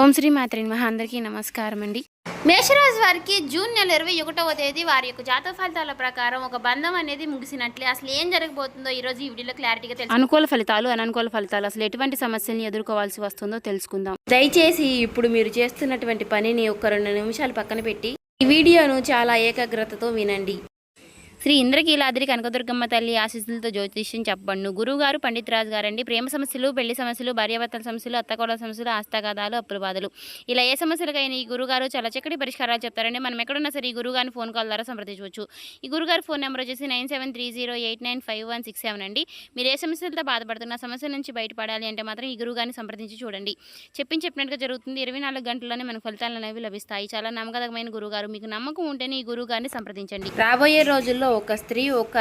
ఓం శ్రీ మాత్రే నమః. అందరికీ నమస్కారం అండి. మేషరాశి వారికి జూన్ నెల 21వ తేదీ వారి యొక్క జాతక ఫలితాల ప్రకారం ఒక బంధం అనేది ముగిసినట్లే. అసలు ఏం జరగబోతుందో ఈరోజు ఈ వీడియోలో క్లారిటీగా తెలుసు. అనుకూల ఫలితాలు, అననుకూల ఫలితాలు, అసలు ఎటువంటి సమస్యల్ని ఎదుర్కోవాల్సి వస్తుందో తెలుసుకుందాం. దయచేసి ఇప్పుడు మీరు చేస్తున్నటువంటి పనిని ఒక 2 నిమిషాలు పక్కన పెట్టి ఈ వీడియోను చాలా ఏకాగ్రతతో వినండి. శ్రీ ఇంద్రకీలాద్రి కనకదుర్గమ్మ తల్లి ఆశీస్సులతో జ్యోతిష్యం చెప్పబడును. గురువుగారు పండిత్ రాజు గారండి. ప్రేమ సమస్యలు, పెళ్లి సమస్యలు, భార్యాభర్తల సమస్యలు, అత్తకోడల సమస్యలు, ఆస్తగాదాలు, అప్పుల బాధలు, ఇలా ఏ సమస్యలకైనా ఈ గురుగారు చాలా చక్కటి పరిష్కారాలు చెప్తారండి. మనం ఎక్కడున్నా సరే ఈ గురుగారిని ఫోన్ కాల్ ద్వారా సంప్రదించవచ్చు. ఈ గురుగారి ఫోన్ నెంబర్ వచ్చేసి 9730895167 అండి. మీరు ఏ సమస్యలతో బాధపడుతున్న సమస్యల నుంచి బయటపడాలి అంటే మాత్రం ఈ గురుగారిని సంప్రదించి చూడండి. చెప్పినట్టుగా జరుగుతుంది. 24 గంటల్లోనే మనకు ఫలితాలు అనేవి లభిస్తాయి. చాలా నమ్మకమైన గురుగారు. మీకు నమ్మకం ఉంటేనే ఈ గురుగారిని సంప్రదించండి. రాబోయే రోజుల్లో ఒక స్త్రీ, ఒక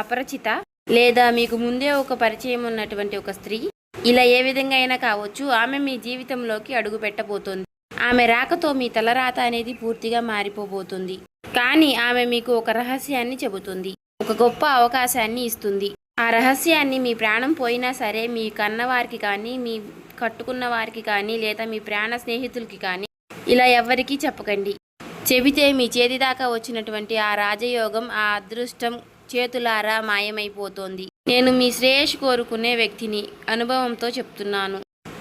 అపరిచిత లేదా మీకు ముందే ఒక పరిచయం ఉన్నటువంటి ఒక స్త్రీ, ఇలా ఏ విధంగా అయినా కావచ్చు, ఆమె మీ జీవితంలోకి అడుగు పెట్టబోతోంది. ఆమె రాకతో మీ తలరాత అనేది పూర్తిగా మారిపోబోతుంది. కానీ ఆమె మీకు ఒక రహస్యాన్ని చెబుతుంది, ఒక గొప్ప అవకాశాన్ని ఇస్తుంది. ఆ రహస్యాన్ని మీ ప్రాణం పోయినా సరే మీ కన్నవారికి కానీ, మీ కట్టుకున్న వారికి కానీ, లేదా మీ ప్రాణ స్నేహితులకి కానీ ఇలా ఎవ్వరికీ చెప్పకండి. చెబితే మీ చేతి దాకా వచ్చినటువంటి ఆ రాజయోగం, ఆ అదృష్టం చేతులారా మాయమైపోతోంది. నేను మీ శ్రేయస్సు కోరుకునే వ్యక్తిని, అనుభవంతో చెప్తున్నాను.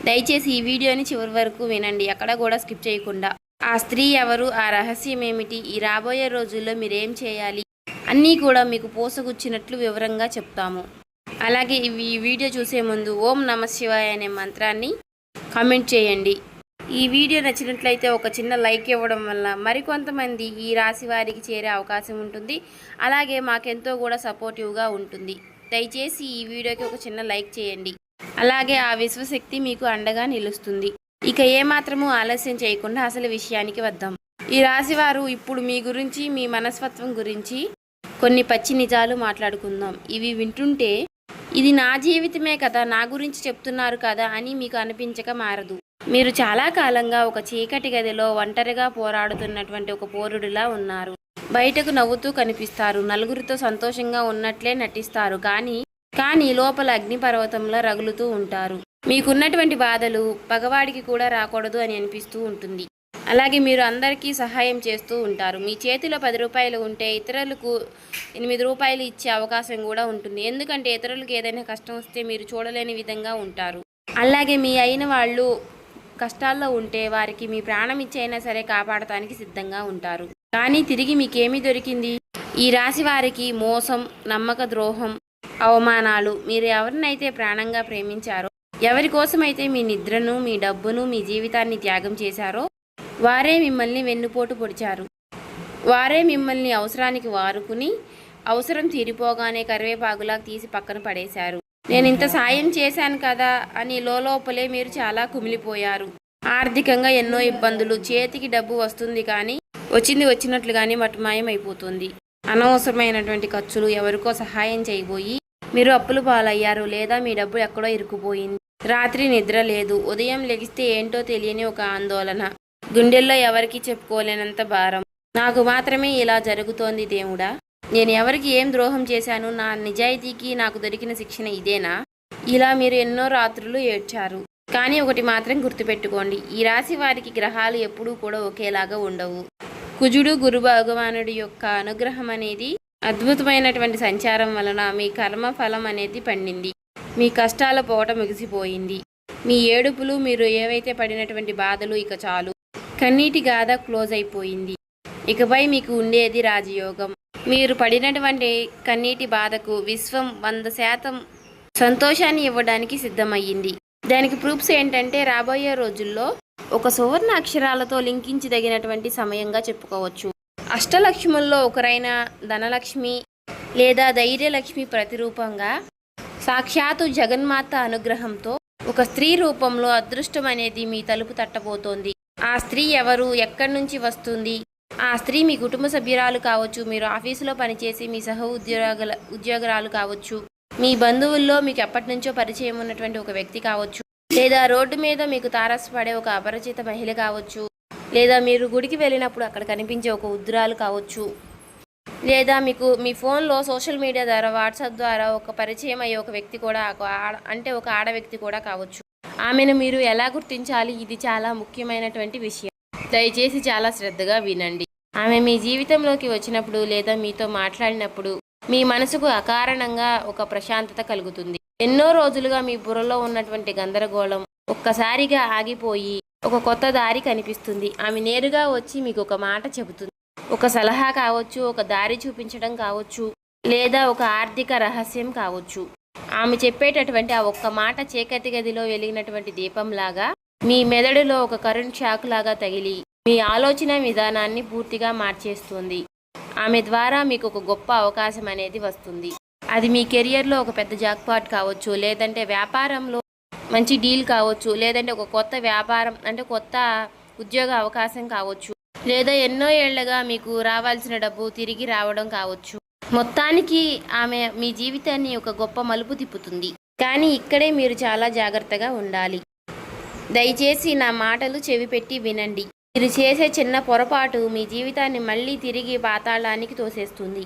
దయచేసి ఈ వీడియోని చివరి వరకు వినండి, ఎక్కడ కూడా స్కిప్ చేయకుండా. ఆ స్త్రీ ఎవరు, ఆ రహస్యం ఏమిటి, ఈ రాబోయే రోజుల్లో మీరేం చేయాలి అన్నీ కూడా మీకు పోసగుచ్చినట్లు వివరంగా చెప్తాము. అలాగే ఈ వీడియో చూసే ముందు ఓం నమః శివాయ అనే మంత్రాన్ని కామెంట్ చేయండి. ఈ వీడియో నచ్చినట్లయితే ఒక చిన్న లైక్ ఇవ్వడం వల్ల మరికొంతమంది ఈ రాశి వారికి చేరే అవకాశం ఉంటుంది. అలాగే మాకెంతో కూడా సపోర్టివ్గా ఉంటుంది. దయచేసి ఈ వీడియోకి ఒక చిన్న లైక్ చేయండి. అలాగే ఆ విశ్వశక్తి మీకు అండగా నిలుస్తుంది. ఇక ఏమాత్రము ఆలస్యం చేయకుండా అసలు విషయానికి వద్దాం. ఈ రాశివారు ఇప్పుడు మీ గురించి, మీ మనస్తత్వం గురించి కొన్ని పచ్చి నిజాలు మాట్లాడుకుందాం. ఇవి వింటుంటే ఇది నా జీవితమే కదా, నా గురించి చెప్తున్నారు కదా అని మీకు అనిపించక మారదు. మీరు చాలా కాలంగా ఒక చీకటి గదిలో ఒంటరిగా పోరాడుతున్నటువంటి ఒక పోరుడిలా ఉన్నారు. బయటకు నవ్వుతూ కనిపిస్తారు, నలుగురితో సంతోషంగా ఉన్నట్లే నటిస్తారు, కానీ లోపల అగ్నిపర్వతంలో రగులుతూ ఉంటారు. మీకున్నటువంటి బాధలు పగవాడికి కూడా రాకూడదు అని అనిపిస్తూ ఉంటుంది. అలాగే మీరు అందరికీ సహాయం చేస్తూ ఉంటారు. మీ చేతిలో 10 రూపాయలు ఉంటే ఇతరులకు 8 రూపాయలు ఇచ్చే అవకాశం కూడా ఉంటుంది. ఎందుకంటే ఇతరులకు ఏదైనా కష్టం వస్తే మీరు చూడలేని విధంగా ఉంటారు. అలాగే మీ అయిన వాళ్ళు కష్టాల్లో ఉంటే వారికి మీ ప్రాణం ఇచ్చైనా సరే కాపాడటానికి సిద్ధంగా ఉంటారు. కానీ తిరిగి మీకేమీ దొరికింది? ఈ రాశి వారికి మోసం, నమ్మక ద్రోహం, అవమానాలు. మీరు ఎవరినైతే ప్రాణంగా ప్రేమించారో, ఎవరి కోసమైతే మీ నిద్రను, మీ డబ్బును, మీ జీవితాన్ని త్యాగం చేశారో వారే మిమ్మల్ని వెన్నుపోటు పొడిచారు. వారే మిమ్మల్ని అవసరానికి వారుకుని అవసరం తీరిపోగానే కరివేపాకులా తీసి పక్కన పడేశారు. నేను ఇంత సాయం చేశాను కదా అని లోపలే మీరు చాలా కుమిలిపోయారు. ఆర్థికంగా ఎన్నో ఇబ్బందులు. చేతికి డబ్బు వస్తుంది కానీ వచ్చినట్లుగానే మటుమాయం అయిపోతుంది. అనవసరమైనటువంటి ఖర్చులు. ఎవరికో సహాయం చేయబోయి మీరు అప్పులు పాలయ్యారు, లేదా మీ డబ్బు ఎక్కడో ఇరుక్కుపోయింది. రాత్రి నిద్ర లేదు. ఉదయం లెగిస్తే ఏంటో తెలియని ఒక ఆందోళన. గుండెల్లో ఎవరికి చెప్పుకోలేనంత భారం. నాకు మాత్రమే ఇలా జరుగుతోంది దేవుడా, నేను ఎవరికి ఏం ద్రోహం చేశాను? నా నిజాయితీకి నాకు దొరికిన శిక్షణ ఇదేనా? ఇలా మీరు ఎన్నో రాత్రులు ఏడ్చారు. కానీ ఒకటి మాత్రం గుర్తుపెట్టుకోండి, ఈ రాశి వారికి గ్రహాలు ఎప్పుడూ కూడా ఒకేలాగా ఉండవు. కుజుడు, గురు భగవానుడి యొక్క అనుగ్రహం అనేది, అద్భుతమైనటువంటి సంచారం వలన మీ కర్మ ఫలం అనేది పండింది. మీ కష్టాల పోట ముగిసిపోయింది. మీ ఏడుపులు, మీరు ఏవైతే పడినటువంటి బాధలు ఇక చాలు. కన్నీటి గాథ క్లోజ్ అయిపోయింది. ఇకపై మీకు ఉండేది రాజయోగం. మీరు పడినటువంటి కన్నీటి బాధకు విశ్వం 100% సంతోషాన్ని ఇవ్వడానికి సిద్ధమయ్యింది. దానికి ప్రూఫ్స్ ఏంటంటే రాబోయే రోజుల్లో ఒక సువర్ణ అక్షరాలతో లింకించదగినటువంటి సమయంగా చెప్పుకోవచ్చు. అష్టలక్ష్ముల్లో ఒకరైన ధనలక్ష్మి లేదా ధైర్యలక్ష్మి ప్రతిరూపంగా సాక్షాత్తు జగన్మాత అనుగ్రహంతో ఒక స్త్రీ రూపంలో అదృష్టం అనేది మీ తలుపు తట్టబోతోంది. ఆ స్త్రీ ఎవరు, ఎక్కడి నుంచి వస్తుంది? ఆ స్త్రీ మీ కుటుంబ సభ్యురాలు కావచ్చు, మీరు ఆఫీసులో పనిచేసి మీ సహ ఉద్యోగురాలు కావచ్చు, మీ బంధువుల్లో మీకు ఎప్పటి నుంచో పరిచయం ఉన్నటువంటి ఒక వ్యక్తి కావచ్చు, లేదా రోడ్డు మీద మీకు తారసపడే ఒక అపరిచిత మహిళ కావచ్చు, లేదా మీరు గుడికి వెళ్ళినప్పుడు అక్కడ కనిపించే ఒక వృద్ధురాలు కావచ్చు, లేదా మీకు మీ ఫోన్లో సోషల్ మీడియా ద్వారా, వాట్సాప్ ద్వారా ఒక పరిచయం అయ్యే ఒక వ్యక్తి కూడా, అంటే ఒక ఆడ వ్యక్తి కూడా కావచ్చు. ఆమెను మీరు ఎలా గుర్తించాలి? ఇది చాలా ముఖ్యమైనటువంటి విషయం. దయచేసి చాలా శ్రద్ధగా వినండి. ఆమె మీ జీవితంలోకి వచ్చినప్పుడు లేదా మీతో మాట్లాడినప్పుడు మీ మనసుకు అకారణంగా ఒక ప్రశాంతత కలుగుతుంది. ఎన్నో రోజులుగా మీ బుర్రలో ఉన్నటువంటి గందరగోళం ఒక్కసారిగా ఆగిపోయి ఒక కొత్త దారి కనిపిస్తుంది. ఆమె నేరుగా వచ్చి మీకు ఒక మాట చెబుతుంది. ఒక సలహా కావచ్చు, ఒక దారి చూపించడం కావచ్చు, లేదా ఒక ఆర్థిక రహస్యం కావచ్చు. ఆమె చెప్పేటటువంటి ఆ ఒక్క మాట చీకటి గదిలో వెలిగినటువంటి దీపంలాగా మీ మెదడులో ఒక కరెంట్ షాక్ లాగా తగిలి మీ ఆలోచన విధానాన్ని పూర్తిగా మార్చేస్తుంది. ఆమె ద్వారా మీకు ఒక గొప్ప అవకాశం అనేది వస్తుంది. అది మీ కెరియర్లో ఒక పెద్ద జాక్పాట్ కావచ్చు, లేదంటే వ్యాపారంలో మంచి డీల్ కావచ్చు, లేదంటే ఒక కొత్త వ్యాపారం అంటే కొత్త ఉద్యోగ అవకాశం కావచ్చు, లేదా ఎన్నో ఏళ్లుగా మీకు రావాల్సిన డబ్బు తిరిగి రావడం కావచ్చు. మొత్తానికి ఆమె మీ జీవితాన్ని ఒక గొప్ప మలుపు తిప్పుతుంది. కానీ ఇక్కడే మీరు చాలా జాగ్రత్తగా ఉండాలి. దయచేసి నా మాటలు చెవిపెట్టి వినండి. మీరు చేసే చిన్న పొరపాటు మీ జీవితాన్ని మళ్ళీ తిరిగి పాతాళానికి తోసేస్తుంది.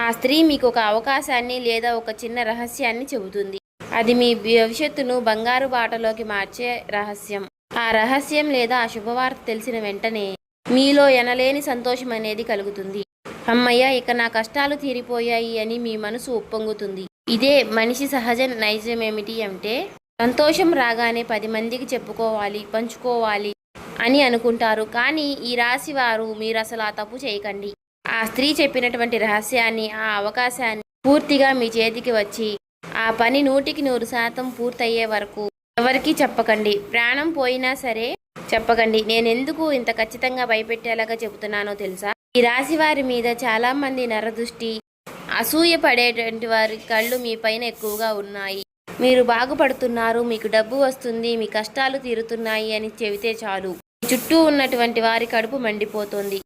ఆ స్త్రీ మీకు ఒక అవకాశాన్ని లేదా ఒక చిన్న రహస్యాన్ని చెబుతుంది. అది మీ భవిష్యత్తును బంగారు బాటలోకి మార్చే రహస్యం. ఆ రహస్యం లేదా ఆ శుభవార్త తెలిసిన వెంటనే మీలో ఎనలేని సంతోషం అనేది కలుగుతుంది. అమ్మయ్య, ఇక నా కష్టాలు తీరిపోయాయి అని మీ మనసు ఉప్పొంగుతుంది. ఇదే మనిషి సహజ నైజమేమిటి అంటే సంతోషం రాగానే 10 మందికి చెప్పుకోవాలి, పంచుకోవాలి అని అనుకుంటారు. కానీ ఈ రాశి వారు మీరు అసలు ఆ తప్పు చేయకండి. ఆ స్త్రీ చెప్పినటువంటి రహస్యాన్ని, ఆ అవకాశాన్ని పూర్తిగా మీ చేతికి వచ్చి ఆ పని 100% పూర్తయ్యే వరకు ఎవరికీ చెప్పకండి. ప్రాణం పోయినా సరే చెప్పకండి. నేనెందుకు ఇంత ఖచ్చితంగా భయపెట్టేలాగా చెబుతున్నానో తెలుసా? ఈ రాశి వారి మీద చాలా మంది నరదృష్టి, అసూయ పడేటువంటి వారి కళ్ళు మీ పైన ఎక్కువగా ఉన్నాయి. మీరు బాగుపడుతున్నారు, మీకు డబ్బు వస్తుంది, మీ కష్టాలు తీరుతున్నాయి అని చెబితే చాలు చుట్టూ ఉన్నటువంటి వారి కడుపు మండిపోతుంది.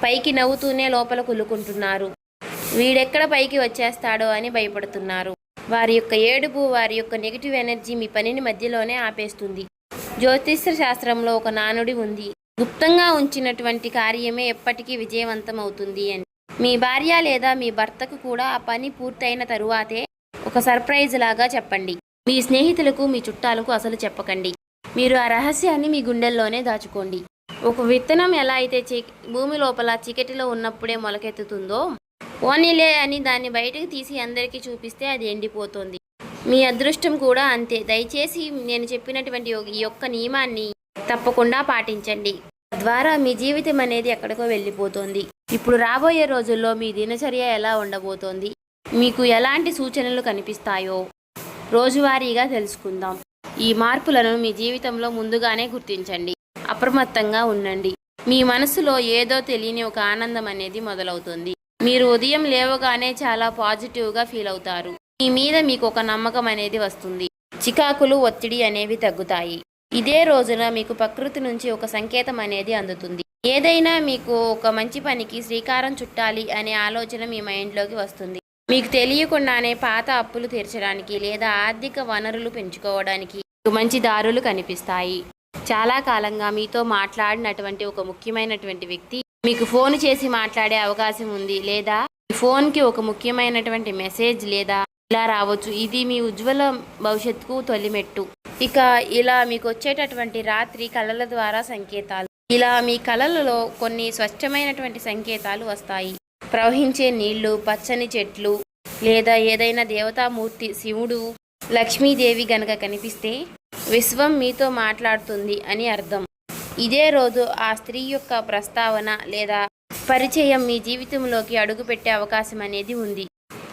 పైకి నవ్వుతూనే లోపల కులుకుంటున్నారు. వీడెక్కడ పైకి వచ్చేస్తాడో అని భయపడుతున్నారు. వారి యొక్క ఏడుపు, వారి యొక్క నెగిటివ్ ఎనర్జీ మీ పనిని మధ్యలోనే ఆపేస్తుంది. జ్యోతిష్య శాస్త్రంలో ఒక నానుడి ఉంది, గుప్తంగా ఉంచినటువంటి కార్యమే ఎప్పటికీ విజయవంతం అవుతుంది అని. మీ భార్య లేదా మీ భర్తకు కూడా ఆ పని పూర్తయిన తరువాతే ఒక సర్ప్రైజ్ లాగా చెప్పండి. మీ స్నేహితులకు, మీ చుట్టాలకు అసలు చెప్పకండి. మీరు ఆ రహస్యాన్ని మీ గుండెల్లోనే దాచుకోండి. ఒక విత్తనం ఎలా అయితే భూమి లోపల చీకటిలో ఉన్నప్పుడే మొలకెత్తుతుందో, పోనీలే అని దాన్ని బయటకు తీసి అందరికీ చూపిస్తే అది ఎండిపోతుంది. మీ అదృష్టం కూడా అంతే. దయచేసి నేను చెప్పినటువంటి ఈ యొక్క నియమాన్ని తప్పకుండా పాటించండి. తద్వారా మీ జీవితం అనేది ఎక్కడికో వెళ్ళిపోతుంది. ఇప్పుడు రాబోయే రోజుల్లో మీ దినచర్య ఎలా ఉండబోతోంది, మీకు ఎలాంటి సూచనలు కనిపిస్తాయో రోజువారీగా తెలుసుకుందాం. ఈ మార్పులను మీ జీవితంలో ముందుగానే గుర్తించండి. అప్రమత్తంగా ఉండండి. మీ మనసులో ఏదో తెలియని ఒక ఆనందం అనేది మొదలవుతుంది. మీరు ఉదయం లేవగానే చాలా పాజిటివ్గా ఫీల్ అవుతారు. మీ మీద మీకు ఒక నమ్మకం అనేది వస్తుంది. చికాకులు, ఒత్తిడి అనేవి తగ్గుతాయి. ఇదే రోజున మీకు ప్రకృతి నుంచి ఒక సంకేతం అనేది అందుతుంది. ఏదైనా మీకు ఒక మంచి పనికి శ్రీకారం చుట్టాలి అనే ఆలోచన మీ మైండ్లోకి వస్తుంది. మీకు తెలియకుండానే పాత అప్పులు తీర్చడానికి లేదా ఆర్థిక వనరులు పెంచుకోవడానికి మంచి దారులు కనిపిస్తాయి. చాలా కాలంగా మీతో మాట్లాడినటువంటి ఒక ముఖ్యమైనటువంటి వ్యక్తి మీకు ఫోన్ చేసి మాట్లాడే అవకాశం ఉంది, లేదా ఫోన్కి ఒక ముఖ్యమైనటువంటి మెసేజ్ లేదా ఇలా రావచ్చు. ఇది మీ ఉజ్వల భవిష్యత్తుకు తొలిమెట్టు. ఇక ఇలా మీకు వచ్చేటటువంటి రాత్రి కళల ద్వారా సంకేతాలు. ఇలా మీ కళలలో కొన్ని స్వచ్ఛమైనటువంటి సంకేతాలు వస్తాయి. ప్రవహించే నీళ్లు, పచ్చని చెట్లు, లేదా ఏదైనా దేవతామూర్తి, శివుడు, లక్ష్మీదేవి గనక కనిపిస్తే విశ్వం మీతో మాట్లాడుతుంది అని అర్థం. ఇదే రోజు ఆ స్త్రీ యొక్క ప్రస్తావన లేదా పరిచయం మీ జీవితంలోకి అడుగుపెట్టే అవకాశం అనేది ఉంది.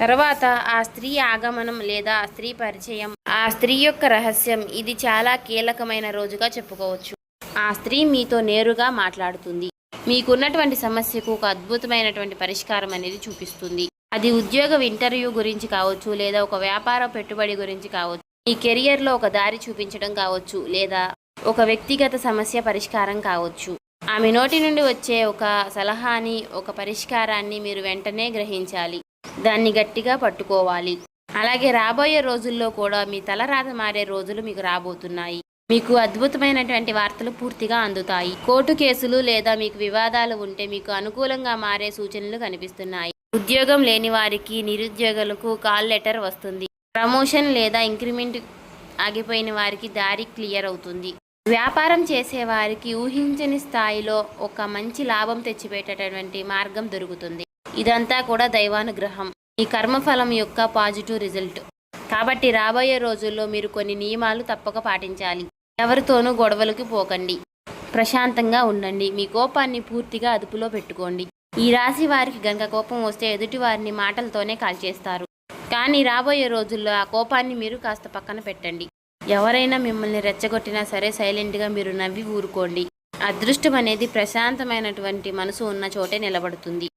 తర్వాత ఆ స్త్రీ ఆగమనం లేదా ఆ స్త్రీ పరిచయం, ఆ స్త్రీ యొక్క రహస్యం, ఇది చాలా కీలకమైన రోజుగా చెప్పుకోవచ్చు. ఆ స్త్రీ మీతో నేరుగా మాట్లాడుతుంది. మీకున్నటువంటి సమస్యకు ఒక అద్భుతమైనటువంటి పరిష్కారం అనేది చూపిస్తుంది. అది ఉద్యోగ ఇంటర్వ్యూ గురించి కావచ్చు, లేదా ఒక వ్యాపార పెట్టుబడి గురించి కావచ్చు, మీ కెరియర్లో ఒక దారి చూపించడం కావచ్చు, లేదా ఒక వ్యక్తిగత సమస్య పరిష్కారం కావచ్చు. ఆమె నోటి నుండి వచ్చే ఒక సలహాని, ఒక పరిష్కారాన్ని మీరు వెంటనే గ్రహించాలి. దాన్ని గట్టిగా పట్టుకోవాలి. అలాగే రాబోయే రోజుల్లో కూడా మీ తలరాత మారే రోజులు మీకు రాబోతున్నాయి. మీకు అద్భుతమైనటువంటి వార్తలు పూర్తిగా అందుతాయి. కోర్టు కేసులు లేదా మీకు వివాదాలు ఉంటే మీకు అనుకూలంగా మారే సూచనలు కనిపిస్తున్నాయి. ఉద్యోగం లేని వారికి, నిరుద్యోగులకు కాల్ లెటర్ వస్తుంది. ప్రమోషన్ లేదా ఇంక్రిమెంట్ ఆగిపోయిన వారికి దారి క్లియర్ అవుతుంది. వ్యాపారం చేసేవారికి ఊహించని స్థాయిలో ఒక మంచి లాభం తెచ్చిపెట్టేటటువంటి మార్గం దొరుకుతుంది. ఇదంతా కూడా దైవానుగ్రహం, ఈ కర్మఫలం యొక్క పాజిటివ్ రిజల్ట్. కాబట్టి రాబోయే రోజుల్లో మీరు కొన్ని నియమాలు తప్పక పాటించాలి. ఎవరితోనూ గొడవలకి పోకండి, ప్రశాంతంగా ఉండండి, మీ కోపాన్ని పూర్తిగా అదుపులో పెట్టుకోండి. ఈ రాశి వారికి గనక కోపం వస్తే ఎదుటి వారిని మాటలతోనే కాల్చేస్తారు. కానీ రాబోయే రోజుల్లో ఆ కోపాన్ని మీరు కాస్త పక్కన పెట్టండి. ఎవరైనా మిమ్మల్ని రెచ్చగొట్టినా సరే సైలెంట్గా మీరు నవ్వి ఊరుకోండి. అదృష్టం అనేది ప్రశాంతమైనటువంటి మనసు ఉన్న చోటే నిలబడుతుంది.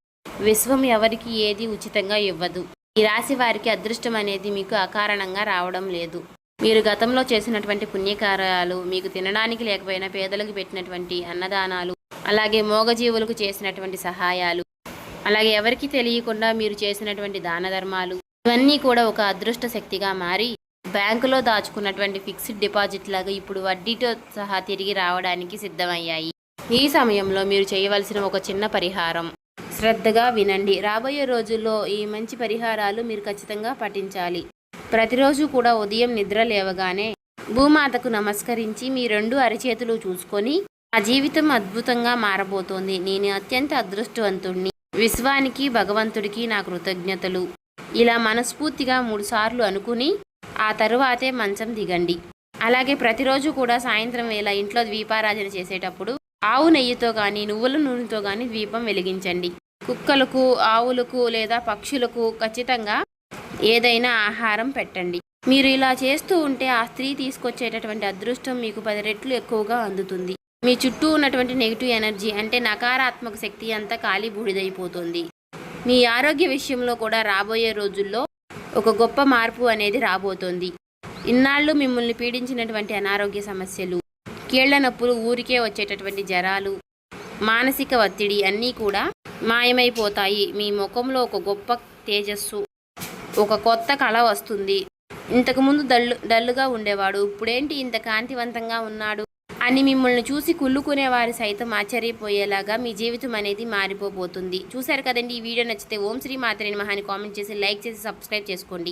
విశ్వం ఎవరికి ఏది ఉచితంగా ఇవ్వదు. ఈ రాశి వారికి అదృష్టం అనేది మీకు అకారణంగా రావడం లేదు. మీరు గతంలో చేసినటువంటి పుణ్యకార్యాలు, మీకు తినడానికి లేకపోయినా పేదలకు పెట్టినటువంటి అన్నదానాలు, అలాగే మూగజీవులకు చేసినటువంటి సహాయాలు, అలాగే ఎవరికి తెలియకుండా మీరు చేసినటువంటి దాన ధర్మాలు, ఇవన్నీ కూడా ఒక అదృష్ట శక్తిగా మారి బ్యాంకులో దాచుకున్నటువంటి ఫిక్స్డ్ డిపాజిట్ లాగా ఇప్పుడు వడ్డీతో సహా తిరిగి రావడానికి సిద్ధమయ్యాయి. ఈ సమయంలో మీరు చేయవలసిన ఒక చిన్న పరిహారం, శ్రద్ధగా వినండి. రాబోయే రోజుల్లో ఈ మంచి పరిహారాలు మీరు ఖచ్చితంగా పాటించాలి. ప్రతిరోజు కూడా ఉదయం నిద్ర లేవగానే భూమాతకు నమస్కరించి మీ 2 అరచేతులు చూసుకొని, ఆ జీవితం అద్భుతంగా మారబోతోంది, నేను అత్యంత అదృష్టవంతుణ్ణి, విశ్వానికి భగవంతుడికి నా కృతజ్ఞతలు, ఇలా మనస్ఫూర్తిగా 3 సార్లు అనుకుని ఆ తరువాతే మంచం దిగండి. అలాగే ప్రతిరోజు కూడా సాయంత్రం వేళ ఇంట్లో దీపారాధన చేసేటప్పుడు ఆవు నెయ్యితో కానీ నువ్వుల నూనెతో కానీ దీపం వెలిగించండి. కుక్కలకు, ఆవులకు లేదా పక్షులకు ఖచ్చితంగా ఏదైనా ఆహారం పెట్టండి. మీరు ఇలా చేస్తూ ఉంటే ఆ స్త్రీ తీసుకొచ్చేటటువంటి అదృష్టం మీకు 10 రెట్లు ఎక్కువగా అందుతుంది. మీ చుట్టూ ఉన్నటువంటి నెగిటివ్ ఎనర్జీ అంటే నకారాత్మక శక్తి అంతా ఖాళీ బూడిదైపోతుంది. మీ ఆరోగ్య విషయంలో కూడా రాబోయే రోజుల్లో ఒక గొప్ప మార్పు అనేది రాబోతోంది. ఇన్నాళ్ళు మిమ్మల్ని పీడించినటువంటి అనారోగ్య సమస్యలు, కీళ్ల నొప్పులు, ఊరికే వచ్చేటటువంటి జ్వరాలు, మానసిక ఒత్తిడి అన్నీ కూడా మాయమైపోతాయి. మీ ముఖంలో ఒక గొప్ప తేజస్సు, ఒక కొత్త కళ వస్తుంది. ఇంతకుముందు డల్లుగా ఉండేవాడు, ఇప్పుడేంటి ఇంత కాంతివంతంగా ఉన్నాడు అని మిమ్మల్ని చూసి కుళ్ళుకునే వారు సైతం ఆశ్చర్యపోయేలాగా మీ జీవితం అనేది మారిపోబోతుంది. చూశారు కదండి, ఈ వీడియో నచ్చితే ఓం శ్రీ మాత్రే నమః అని కామెంట్ చేసి, లైక్ చేసి, సబ్స్క్రైబ్ చేసుకోండి.